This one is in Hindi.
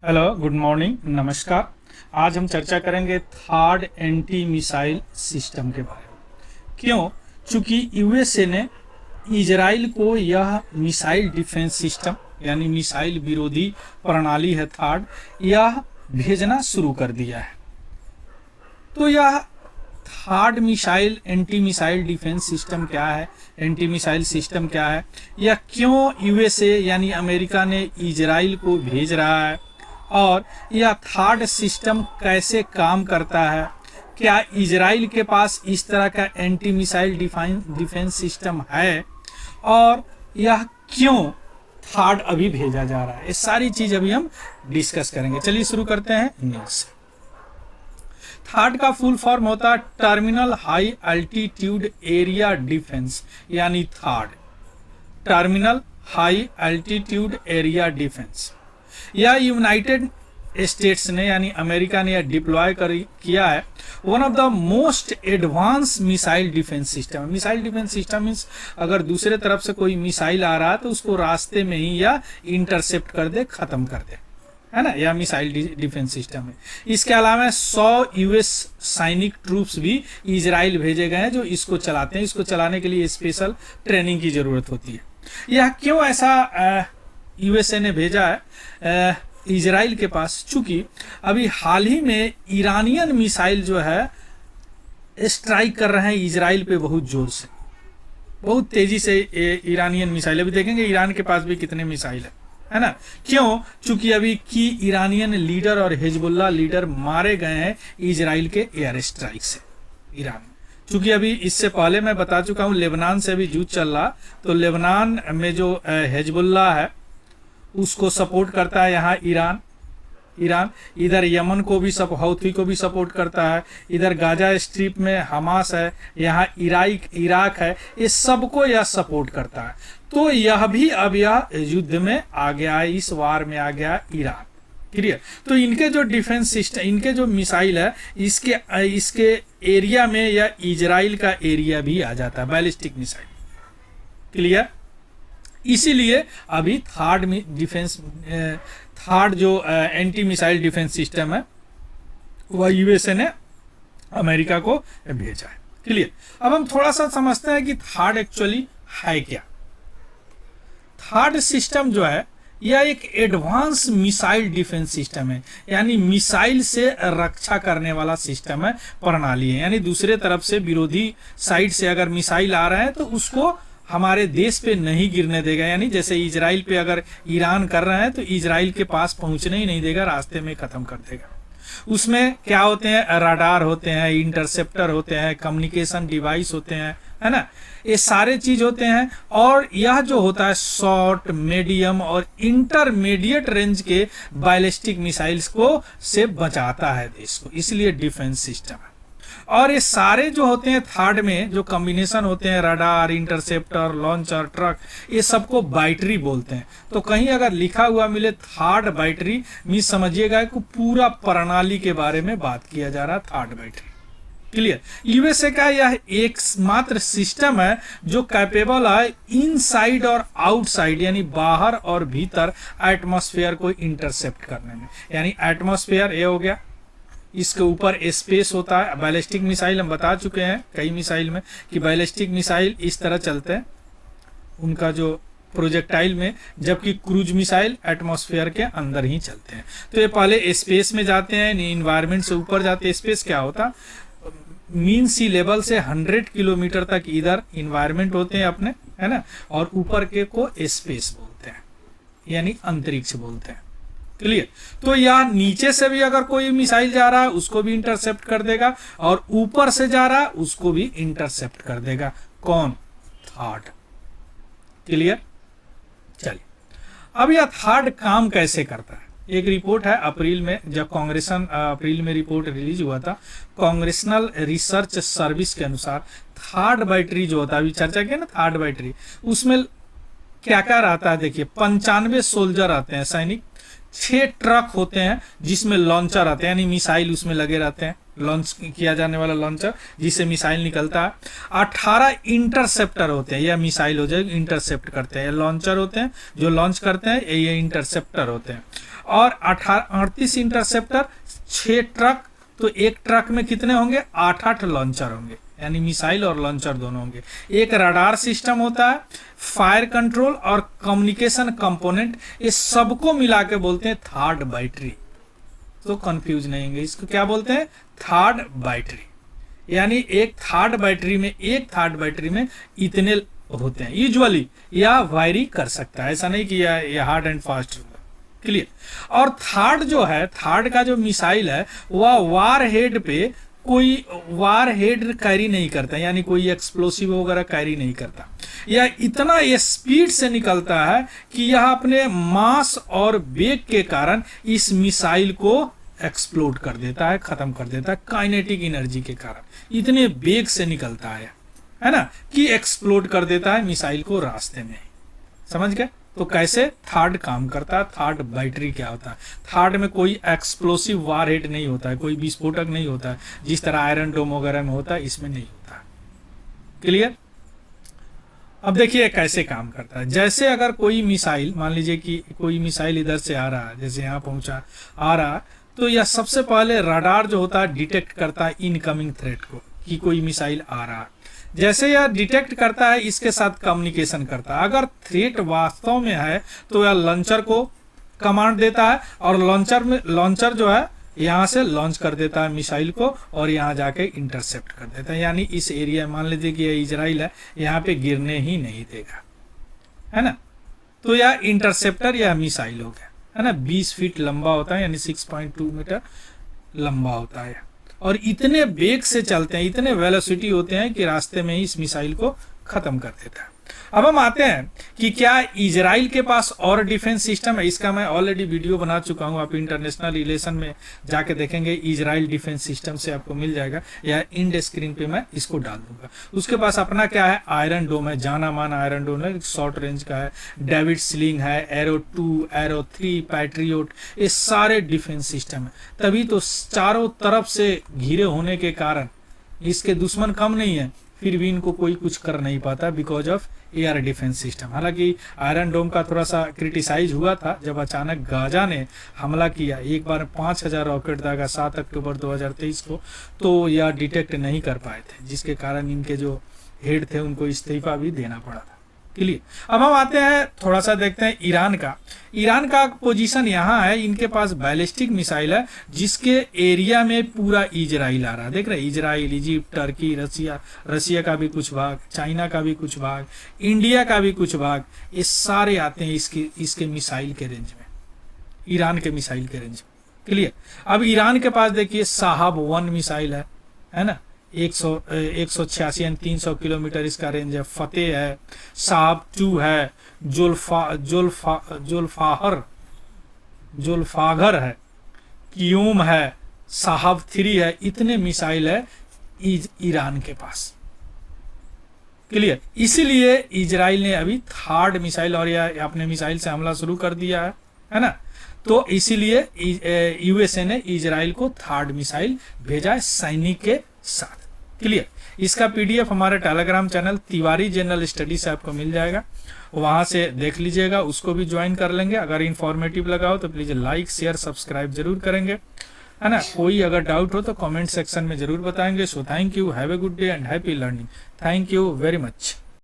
हेलो, गुड मॉर्निंग, नमस्कार। आज हम चर्चा करेंगे थर्ड एंटी मिसाइल सिस्टम के बारे में। क्यों? चूंकि यूएसए ने इजराइल को यह मिसाइल डिफेंस सिस्टम यानी मिसाइल विरोधी प्रणाली है थर्ड, यह भेजना शुरू कर दिया है। तो यह third missile anti missile defence system क्या है, एंटी मिसाइल सिस्टम क्या है, यह क्यों यूएसए यानी अमेरिका ने इजराइल को भेज रहा है, और यह थर्ड सिस्टम कैसे काम करता है, क्या इजराइल के पास इस तरह का एंटी मिसाइल डिफेंस सिस्टम है, और यह क्यों थर्ड अभी भेजा जा रहा है, ये सारी चीज अभी हम डिस्कस करेंगे। चलिए शुरू करते हैं न्यूज से। थर्ड का फुल फॉर्म होता है terminal high altitude area defence, यानी third terminal high altitude area defence. यह यूनाइटेड स्टेट्स ने यानी अमेरिका ने यह डिप्लॉय किया है। One of the most advance missile defence system. Missile defence system means अगर दूसरे तरफ से कोई मिसाइल आ रहा है तो उसको रास्ते में ही या इंटरसेप्ट कर दे, खत्म कर दे, है ना, यह मिसाइल डिफेंस सिस्टम है। इसके अलावा 100 यूएस सैनिक ट्रूप्स भी इजराइल भेजे गए हैं जो इसको चलाते हैं। इसको चलाने के लिए स्पेशल ट्रेनिंग की जरूरत होती है। यह क्यों ऐसा यूएसए ने भेजा है इजराइल के पास? चूंकि अभी हाल ही में ईरानियन मिसाइल जो है स्ट्राइक कर रहे हैं इजराइल पे बहुत जोर से, बहुत तेजी से ईरानियन मिसाइल। अभी देखेंगे ईरान के पास भी कितने मिसाइल है ना। क्यों? चूंकि अभी की ईरानियन लीडर और हिजबुल्लाह लीडर मारे गए हैं इजराइल के एयर स्ट्राइक से ईरान में। चूंकि अभी इससे पहले मैं बता चुका हूं लेबनान से अभी युद्ध चल रहा, तो लेबनान में जो हिजबुल्लाह है उसको सपोर्ट करता है यहाँ ईरान। इधर यमन को भी हौथी को भी सपोर्ट करता है। इधर गाजा स्ट्रिप में हमास है, यहाँ इराक है, ये सबको यह सपोर्ट करता है। तो यह भी अब यह युद्ध में आ गया है, इस वार में आ गया ईरान। क्लियर? तो इनके जो डिफेंस सिस्टम, इनके जो मिसाइल है, इसके एरिया में या इजराइल का एरिया भी आ जाता है, बैलिस्टिक मिसाइल। क्लियर? इसीलिए अभी थर्ड जो एंटी मिसाइल डिफेंस सिस्टम है वह यूएसए ने अमेरिका को भेजा है। क्लियर? अब हम थोड़ा सा समझते हैं कि थर्ड एक्चुअली है क्या। थर्ड सिस्टम जो है यह एक एडवांस मिसाइल डिफेंस सिस्टम है, यानी मिसाइल से रक्षा करने वाला सिस्टम है, प्रणाली है। यानी दूसरे तरफ से विरोधी साइड से अगर मिसाइल आ रहे हैं तो उसको हमारे देश पे नहीं गिरने देगा। यानी जैसे इजराइल पे अगर ईरान कर रहे हैं तो इजराइल के पास पहुंचने ही नहीं देगा, रास्ते में खत्म कर देगा। उसमें क्या होते हैं? रडार होते हैं, इंटरसेप्टर होते हैं, कम्युनिकेशन डिवाइस होते हैं, है ना, ये सारे चीज होते हैं। और यह जो होता है शॉर्ट, मीडियम और इंटरमीडिएट रेंज के बैलिस्टिक मिसाइल्स को से बचाता है देश को, इसलिए डिफेंस सिस्टम है। और ये सारे जो होते हैं थर्ड में जो कॉम्बिनेशन होते हैं, रडार, इंटरसेप्टर, लॉन्चर, ट्रक, ये सबको बैटरी बोलते हैं। तो कहीं अगर लिखा हुआ मिले थर्ड बैटरी, मीन्स समझिएगा कि पूरा प्रणाली के बारे में बात किया जा रहा है, थर्ड बैटरी। क्लियर? यूएसए का यह एकमात्र सिस्टम है जो कैपेबल है इनसाइड और आउटसाइड, यानी बाहर और भीतर एटमॉस्फेयर को इंटरसेप्ट करने में। यानी एटमॉस्फेयर ये हो गया, इसके ऊपर स्पेस होता है। बैलिस्टिक मिसाइल हम बता चुके हैं कई मिसाइल में कि बैलिस्टिक मिसाइल इस तरह चलते हैं उनका जो प्रोजेक्टाइल में, जबकि क्रूज मिसाइल एटमॉस्फेयर के अंदर ही चलते हैं। तो ये पहले स्पेस में जाते हैं, इन्वायरमेंट से ऊपर जाते हैं। स्पेस क्या होता? मीन सी लेवल से 100 किलोमीटर तक इधर इन्वायरमेंट होते हैं अपने, है ना, और ऊपर के को स्पेस बोलते हैं, यानी अंतरिक्ष बोलते हैं। क्लियर? तो यह नीचे से भी अगर कोई मिसाइल जा रहा है उसको भी इंटरसेप्ट कर देगा, और ऊपर से जा रहा है उसको भी इंटरसेप्ट कर देगा। कौन? थर्ड। क्लियर? चलिए, अब यह थर्ड काम कैसे करता है? एक रिपोर्ट है अप्रैल में, जब अप्रैल में रिपोर्ट रिलीज हुआ था, कांग्रेशनल रिसर्च सर्विस के अनुसार थर्ड बैटरी जो होता है, अभी चर्चा किया ना थर्ड बैटरी, उसमें क्या क्या रहता है? देखिए, 95 सोल्जर आते हैं, सैनिक, 6 ट्रक होते हैं जिसमें लॉन्चर आते हैं, यानी मिसाइल उसमें लगे रहते हैं, लॉन्च किया जाने वाला लॉन्चर जिससे मिसाइल निकलता है। 18 इंटरसेप्टर होते हैं, या मिसाइल हो जाए इंटरसेप्ट करते हैं, लॉन्चर होते हैं जो लॉन्च करते हैं, ये इंटरसेप्टर होते हैं। और 38 इंटरसेप्टर, 6 ट्रक, तो एक ट्रक में कितने होंगे, 8 लॉन्चर होंगे, यानी मिसाइल और लॉन्चर दोनों होंगे। एक रडार सिस्टम होता है, फायर कंट्रोल और कम्युनिकेशन कंपोनेंट, ये सबको मिला के बोलते हैं थर्ड बैटरी। तो कंफ्यूज नहीं होंगे, इसको क्या बोलते हैं, थर्ड बैटरी। यानी एक थर्ड बैटरी में इतने होते हैं यूजुअली, या वायरी कर सकता है, ऐसा नहीं कि यह हार्ड एंड फास्ट होगा। क्लियर। और थर्ड जो है, थर्ड का जो मिसाइल है वह वार हेड पे कोई वार हेड कैरी नहीं करता, यानी कोई एक्सप्लोसिव वगैरह कैरी नहीं करता, या इतना ये स्पीड से निकलता है कि यह अपने मास और वेग के कारण इस मिसाइल को एक्सप्लोड कर देता है, खत्म कर देता है, काइनेटिक एनर्जी के कारण इतने वेग से निकलता है ना, कि एक्सप्लोड कर देता है मिसाइल को रास्ते में। समझ गए। तो कैसे थर्ड काम करता है, थर्ड बैटरी क्या होता है, थर्ड में कोई एक्सप्लोसिव वार हेड नहीं होता है, कोई विस्फोटक नहीं होता है, जिस तरह आयरन डोम वगैरह में होता है, इसमें नहीं होता है। क्लियर। अब देखिए कैसे काम करता है। जैसे अगर कोई मिसाइल, मान लीजिए कि कोई मिसाइल इधर से आ रहा है, जैसे यहाँ पहुंचा आ रहा है, तो यह सबसे पहले रडार जो होता है डिटेक्ट करता है इनकमिंग थ्रेट को, कि कोई मिसाइल आ रहा है। जैसे यह डिटेक्ट करता है, इसके साथ कम्युनिकेशन करता है। अगर थ्रेट वास्तव में है तो यह लॉन्चर को कमांड देता है, और लॉन्चर जो है यहाँ से लॉन्च कर देता है मिसाइल को, और यहाँ जाके इंटरसेप्ट कर देता है। यानी इस एरिया, मान लीजिए कि यह इजराइल है, यहाँ पे गिरने ही नहीं देगा, है ना। तो यह इंटरसेप्टर या मिसाइल हो गया, है ना। 20 फीट लंबा होता है, यानी 6.2 मीटर लंबा होता है, और इतने वेग से चलते हैं, इतने वेलोसिटी होते हैं कि रास्ते में ही इस मिसाइल को खत्म कर देता है। अब हम आते हैं कि क्या इजराइल के पास और डिफेंस सिस्टम है। इसका मैं ऑलरेडी वीडियो बना चुका हूं, आप इंटरनेशनल रिलेशन में जाके देखेंगे, इजराइल डिफेंस सिस्टम से आपको मिल जाएगा, या इंड स्क्रीन पे मैं इसको डाल दूंगा। उसके पास अपना क्या है, आयरन डोम है, जाना माना आयरन डोम है, शॉर्ट रेंज का है, डेविड स्लिंग है, एरो 2, एरो 3, पैट्रियोट, ये सारे डिफेंस सिस्टम है। तभी तो चारों तरफ से घिरे होने के कारण इसके दुश्मन कम नहीं है, फिर भी इनको कोई कुछ कर नहीं पाता, because of air defence system. हालांकि आयरन डोम का थोड़ा सा क्रिटिसाइज हुआ था जब अचानक गाजा ने हमला किया, एक बार 5000 रॉकेट दागा 7 अक्टूबर 2023 को, तो यह डिटेक्ट नहीं कर पाए थे, जिसके कारण इनके जो हेड थे उनको इस्तीफा भी देना पड़ा था। क्लियर। अब हम आते हैं, थोड़ा सा देखते हैं ईरान का पोजीशन यहाँ है। इनके पास बैलिस्टिक मिसाइल है, जिसके एरिया में पूरा इजराइल आ रहा है। देख रहे हैं, इजराइल, इजिप्ट, टर्की, रसिया का भी कुछ भाग, चाइना का भी कुछ भाग, इंडिया का भी कुछ भाग, ये सारे आते हैं इसके मिसाइल के रेंज में, ईरान के मिसाइल के रेंज में। क्लियर। अब ईरान के पास देखिए साहब 1 मिसाइल है ना, 186 यानी 300 किलोमीटर इसका रेंज है। फतेह है, साहब 2 है, जुल्फागर है, क्यूम है, साहब 3 है। इतने मिसाइल है ईरान के पास। क्लियर। इसीलिए इजराइल ने अभी थर्ड मिसाइल, और यह अपने मिसाइल से हमला शुरू कर दिया है ना। तो इसीलिए यूएसए ने इजराइल को थर्ड मिसाइल भेजा है सैनिक के साथ। क्लियर। इसका पीडीएफ हमारे Telegram channel Tiwari general study से आपको मिल जाएगा, वहां से देख लीजिएगा, उसको भी ज्वाइन कर लेंगे। अगर इंफॉर्मेटिव लगा हो तो प्लीज लाइक, शेयर, सब्सक्राइब जरूर करेंगे, है ना। कोई अगर डाउट हो तो कमेंट सेक्शन में जरूर बताएंगे। So thank you, have a good day and happy learning. Thank you very much.